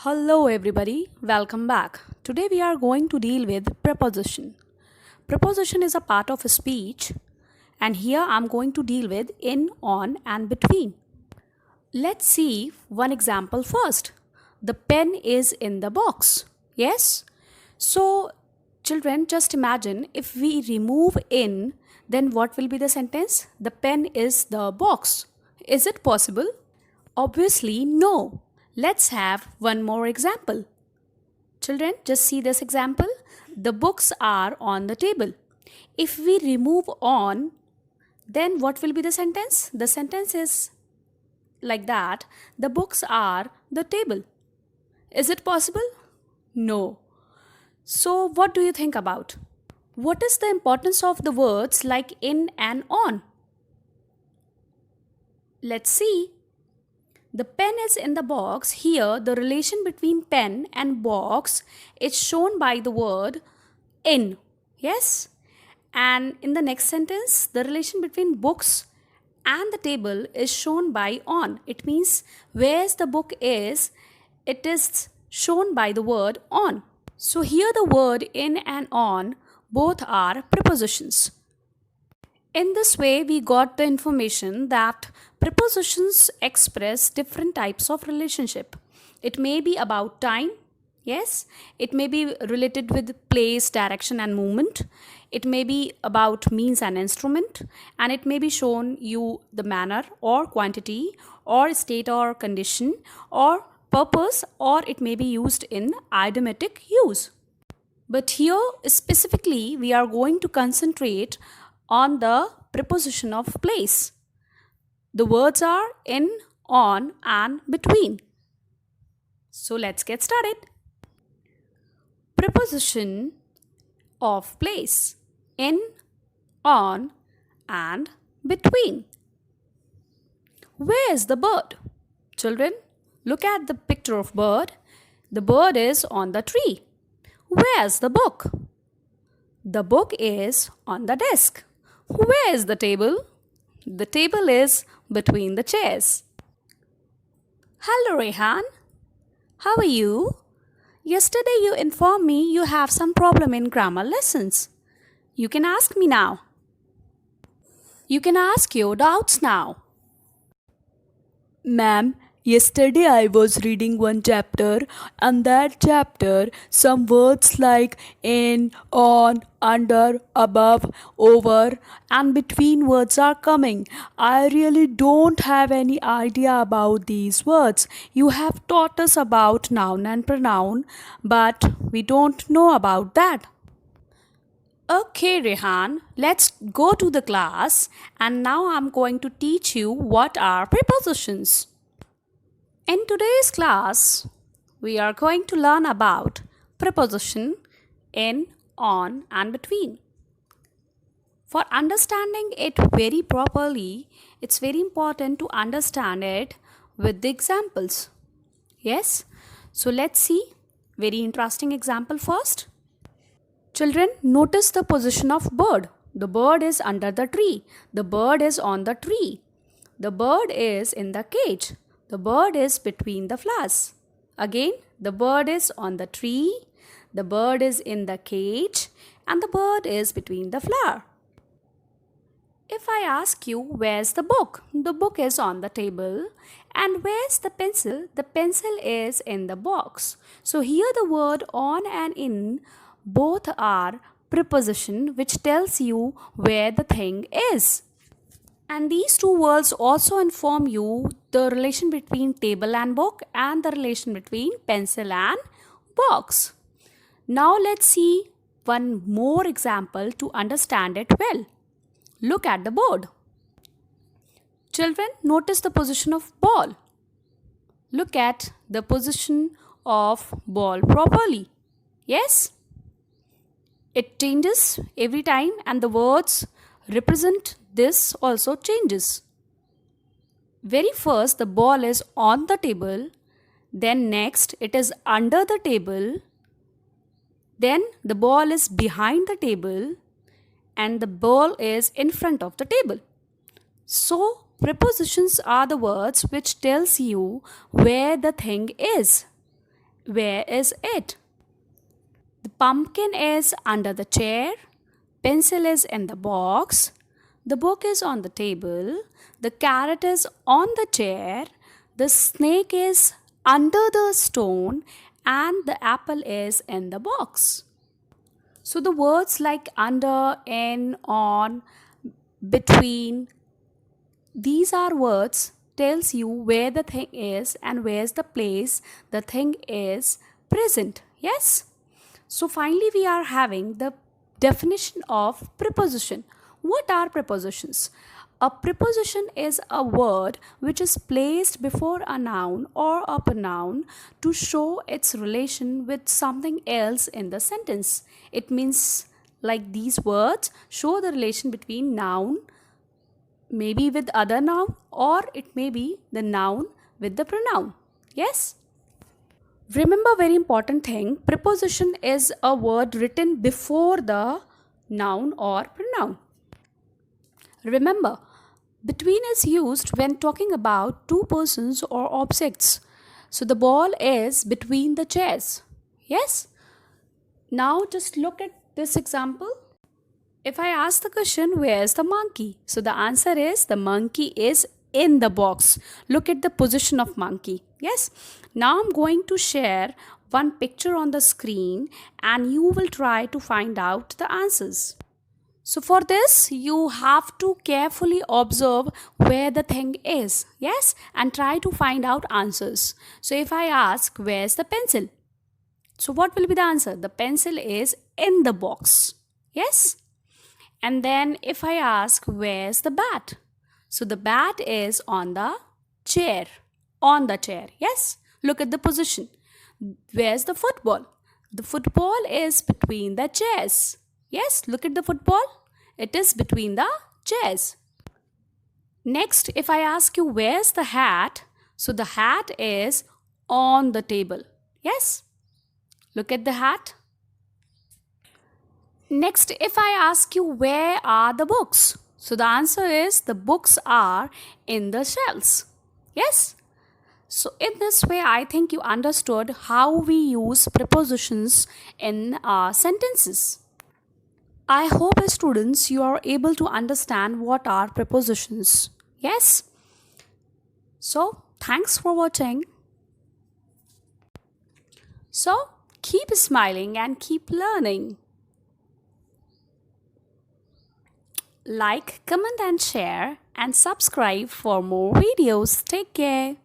Hello everybody, welcome back. Today we are going to deal with preposition. Preposition is a part of a speech and here I'm going to deal with in, on and between. Let's see one example first. The pen is in the box. Yes? So children, just imagine if we remove in, then what will be the sentence? The pen is the box. Is it possible? Obviously no. Let's have one more example. Children, just see this example. The books are on the table. If we remove on, then what will be the sentence? The sentence is like that. The books are the table. Is it possible? No. So what do you think about? What is the importance of the words like in and on? Let's see. The pen is in the box. Here, the relation between pen and box is shown by the word in. Yes? And in the next sentence, the relation between books and the table is shown by on. It means where the book is, it is shown by the word on. So here the word in and on both are prepositions. In this way, we got the information that prepositions express different types of relationship. It may be about time, yes. It may be related with place, direction and movement. It may be about means and instrument. And it may be shown you the manner or quantity or state or condition or purpose, or it may be used in idiomatic use. But here specifically we are going to concentrate on the preposition of place. The words are in, on and between. So let's get started. Preposition of place: in, on and between. Where is the bird? Children, look at the picture of bird. The bird is on the tree. Where's the book? The book is on the desk. Where is the table? The table is between the chairs. Hello Rehan, how are you? Yesterday you informed me you have some problem in grammar lessons. You can ask me now. You can ask your doubts now. Ma'am, yesterday I was reading one chapter, and that chapter some words like in, on, under, above, over and between words are coming. I really don't have any idea about these words. You have taught us about noun and pronoun, but we don't know about that. Okay Rehan, let's go to the class and now I'm going to teach you what are prepositions. In today's class, we are going to learn about preposition in, on and between. For understanding it very properly, it's very important to understand it with the examples. Yes? So let's see very interesting example first. Children, notice the position of bird. The bird is under the tree. The bird is on the tree. The bird is in the cage. The bird is between the flowers. Again, the bird is on the tree. The bird is in the cage. And the bird is between the flower. If I ask you, where's the book? The book is on the table. And where's the pencil? The pencil is in the box. So here the word on and in both are preposition which tells you where the thing is. And these two words also inform you the relation between table and book and the relation between pencil and box. Now let's see one more example to understand it well. Look at the board. Children, notice the position of ball. Look at the position of ball properly. Yes? It changes every time and the words represent this also changes. Very first the ball is on the table, then next it is under the table, then the ball is behind the table and the ball is in front of the table. So prepositions are the words which tells you where the thing is. Where is it? The pumpkin is under the chair. Pencil is in the box. The book is on the table. The carrot is on the chair. The snake is under the stone. And the apple is in the box. So the words like under, in, on, between, these are words tells you where the thing is and where's the place the thing is present. Yes? So finally we are having the definition of preposition. What are prepositions? A preposition is a word which is placed before a noun or a pronoun to show its relation with something else in the sentence. It means like these words show the relation between noun maybe with other noun, or it may be the noun with the pronoun. Yes? Remember very important thing, preposition is a word written before the noun or pronoun. Remember, between is used when talking about two persons or objects. So the ball is between the chairs. Yes? Now just look at this example. If I ask the question, where's the monkey? So the answer is the monkey is in the box. Look at the position of monkey. Yes. Now I'm going to share one picture on the screen and you will try to find out the answers. So for this, you have to carefully observe where the thing is. Yes. And try to find out answers. So if I ask, where's the pencil? So what will be the answer? The pencil is in the box. Yes. And then if I ask, where's the bat? So the bat is on the chair. On the chair. Yes. Look at the position. Where's the football? The football is between the chairs. Yes. Look at the football. It is between the chairs. Next, if I ask you, where's the hat? So the hat is on the table. Yes. Look at the hat. Next, if I ask you, where are the books? So the answer is the books are in the shelves. Yes? So in this way, I think you understood how we use prepositions in our sentences. I hope as students you are able to understand what are prepositions. Yes? So thanks for watching. So keep smiling and keep learning. Like, comment and share and subscribe for more videos. Take care.